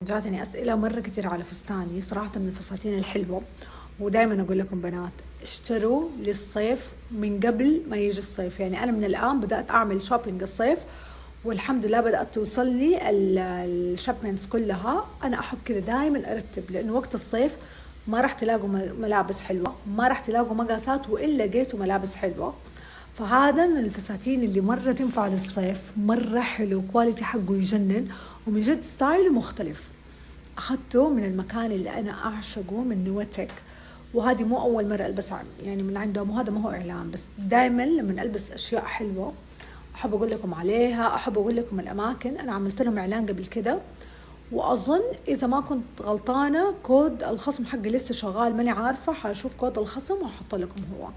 جاتني أسئلة مرة كتير على فستاني صراحة من الفساتين الحلوة. ودائما أقول لكم بنات اشتروا للصيف من قبل ما يجي الصيف. يعني أنا من الآن بدأت أعمل شوبينج الصيف، والحمد لله بدأت توصل لي الشابمنتس كلها. أنا أحب كذا دائما أرتب، لأنه وقت الصيف ما راح تلاقوا ملابس حلوة، ما راح تلاقوا مقاسات، وإلا لقيتوا ملابس حلوة. فهذا من الفساتين اللي مرة تنفع للصيف، مرة حلو، كواليتي حقه يجنن، ومن جد ستايل مختلف. أخذته من المكان اللي أنا أعشقه، من نوتك. وهذه مو أول مرة ألبسها يعني من عندهم، وهذا ما هو إعلان، بس دائما لما ألبس أشياء حلوة أحب أقول لكم عليها، أحب أقول لكم الأماكن. أنا عملت لهم إعلان قبل كده، وأظن إذا ما كنت غلطانة كود الخصم حقي لسه شغال، ماني عارفة، حاشوف كود الخصم وأحط لكم هو.